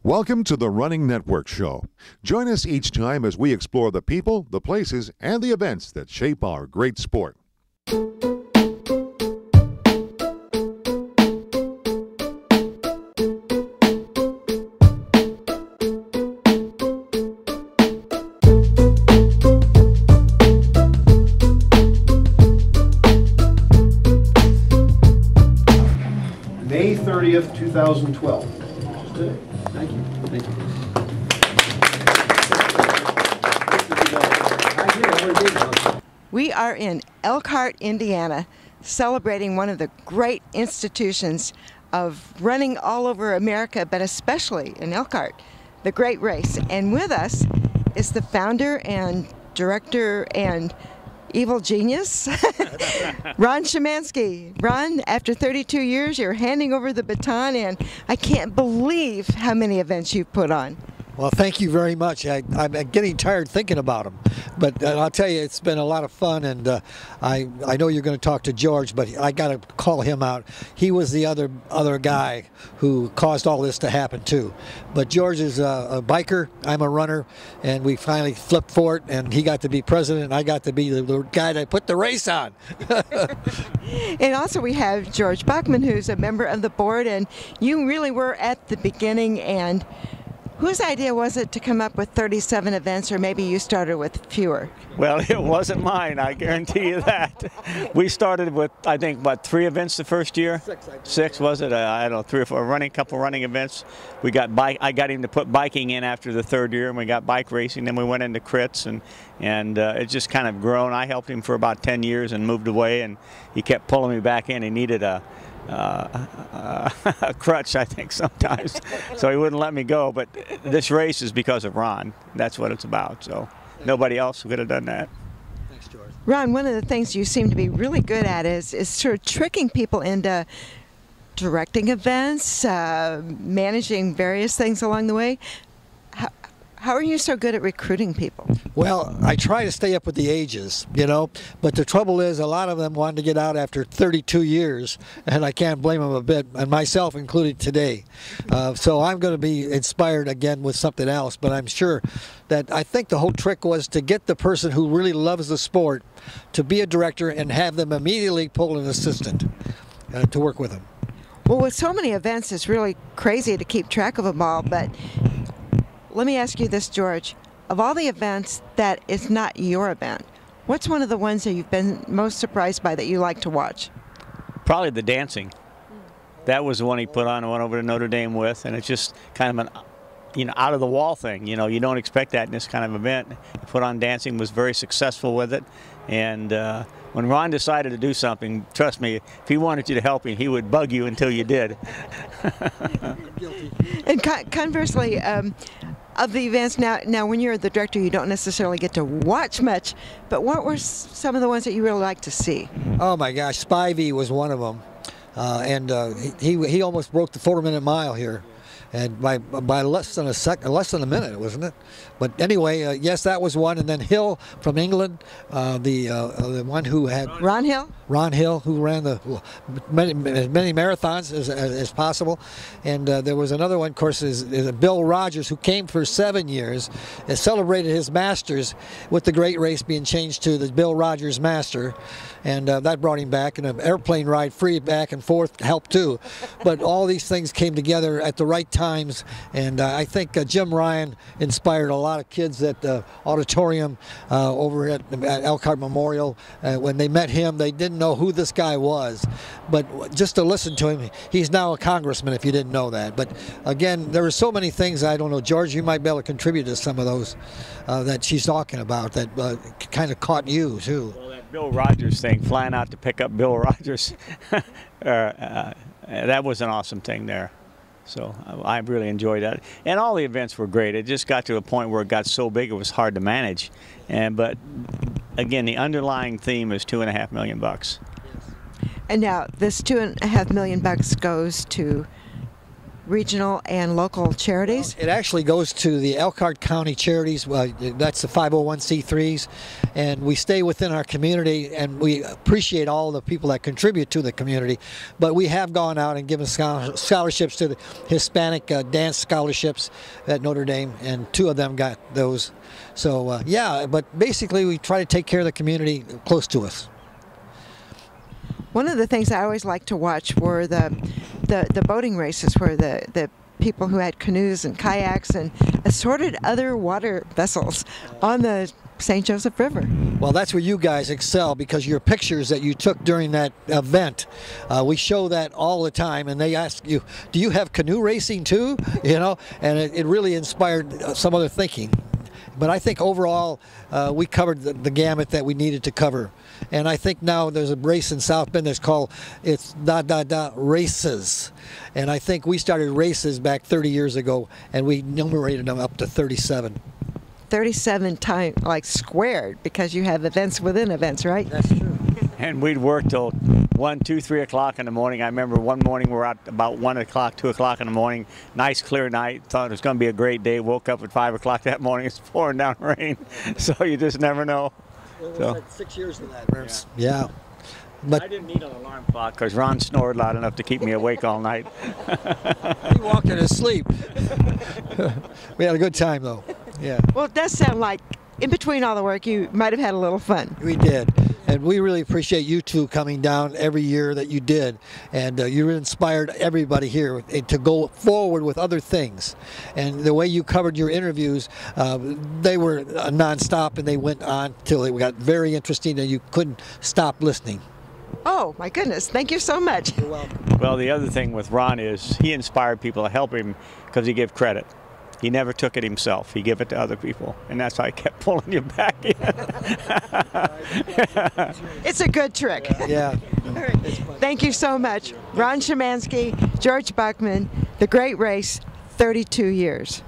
Welcome to the Running Network Show. Join us each time as we explore the people, the places, and the events that shape our great sport. May 30th, 2012. Today. Thank you. Thank you. We are in Elkhart, Indiana, celebrating one of the great institutions of running all over America, but especially in Elkhart, the Great Race. And with us is the founder and director and evil genius, Ron Schmanske. Ron, after 32 years, you're handing over the baton, and I can't believe how many events you've put on. Well, thank you very much. I'm getting tired thinking about them, but I'll tell you, it's been a lot of fun, and I know you're going to talk to George, but I got to call him out. He was the other guy who caused all this to happen too. But George is a biker, I'm a runner, and we finally flipped for it, and he got to be president, and I got to be the guy that put the race on. And also we have George Bachman, who's a member of the board, and you really were at the beginning. And whose idea was it to come up with 37 events, or maybe you started with fewer? Well, it wasn't mine, I guarantee you that. We started with, I think, what, 3 events the first year? 6, was it? I don't know, 3 or 4, couple running events. We got I got him to put biking in after the 3rd year, and we got bike racing. Then we went into crits, and it just kind of grown. I helped him for about 10 years and moved away, and he kept pulling me back in. He needed a crutch, I think, sometimes, so he wouldn't let me go. But this race is because of Ron. That's what it's about. So nobody else could have done that. Thanks, George. Ron, one of the things you seem to be really good at is sort of tricking people into directing events, managing various things along the way. How are you so good at recruiting people? Well, I try to stay up with the ages, you know, but the trouble is a lot of them wanted to get out after 32 years, and I can't blame them a bit, and myself included today. So I'm going to be inspired again with something else, but I'm sure that I think the whole trick was to get the person who really loves the sport to be a director and have them immediately pull an assistant to work with them. Well, with so many events, it's really crazy to keep track of them all, but let me ask you this, George. Of all the events that is not your event, what's one of the ones that you've been most surprised by that you like to watch? Probably the dancing. That was the one he put on and went over to Notre Dame with, and it's just kind of an out of the wall thing. You know, you don't expect that in this kind of event. He put on dancing, was very successful with it, and when Ron decided to do something, trust me, if he wanted you to help him, he would bug you until you did. And conversely, of the events, now when you're the director, you don't necessarily get to watch much, but what were some of the ones that you really like to see? Oh my gosh, Spivey was one of them, and he almost broke the 4-minute mile here, and by less than a minute, wasn't it? But anyway, yes, that was one. And then Hill from England, the one who had Ron Hill. Ron Hill, who ran the many marathons as possible. And there was another one, of course, is Bill Rogers, who came for 7 years and celebrated his Masters with the Great Race being changed to the Bill Rogers Master. And that brought him back, and an airplane ride free back and forth helped too. But all these things came together at the right times, and I think Jim Ryan inspired a lot of kids at the auditorium over at Elkhart Memorial. When they met him, they didn't know who this guy was, but just to listen to him, he's now a congressman, if you didn't know that. But again, there were so many things. I don't know, George, you might be able to contribute to some of those that she's talking about that kind of caught you too. Well, that Bill Rogers thing, flying out to pick up Bill Rogers, that was an awesome thing there. So I really enjoyed that, and all the events were great. It just got to a point where it got so big it was hard to manage. But again, the underlying theme is $2.5 million. And now this $2.5 million goes to regional and local charities? It actually goes to the Elkhart County Charities. That's the 501c3s, and we stay within our community, and we appreciate all the people that contribute to the community. But we have gone out and given scholarships to the Hispanic dance scholarships at Notre Dame, and 2 of them got those. So yeah, but basically we try to take care of the community close to us. One of the things I always liked to watch were the boating races, where the people who had canoes and kayaks and assorted other water vessels on the St. Joseph River. Well, that's where you guys excel, because your pictures that you took during that event, we show that all the time, and they ask you, do you have canoe racing too? You know, and it really inspired some other thinking. But I think overall we covered the gamut that we needed to cover. And I think now there's a race in South Bend that's called, it's races. And I think we started races back 30 years ago, and we numerated them up to 37. 37 times, like squared, because you have events within events, right? That's true. And we'd work till 1, 2, 3 o'clock in the morning. I remember one morning we were out about 1 o'clock, 2 o'clock in the morning. Nice clear night. Thought it was going to be a great day. Woke up at 5 o'clock that morning. It's pouring down rain. So you just never know. Well, So. like 6 years of that. Yeah. But I didn't need an alarm clock because Ron snored loud enough to keep me awake all night. he walked in his sleep. We had a good time though. Yeah. Well, it does sound like in between all the work you might have had a little fun. We did. And we really appreciate you two coming down every year that you did. And you inspired everybody here to go forward with other things. And the way you covered your interviews, they were nonstop, and they went on till it got very interesting and you couldn't stop listening. Oh, my goodness. Thank you so much. You're welcome. Well, the other thing with Ron is he inspired people to help him because he gave credit. He never took it himself. He gave it to other people. And that's how I kept pulling you back in. It's a good trick. Yeah. Thank you so much. Ron Schmanske, George Bachman, The Great Race, 32 years.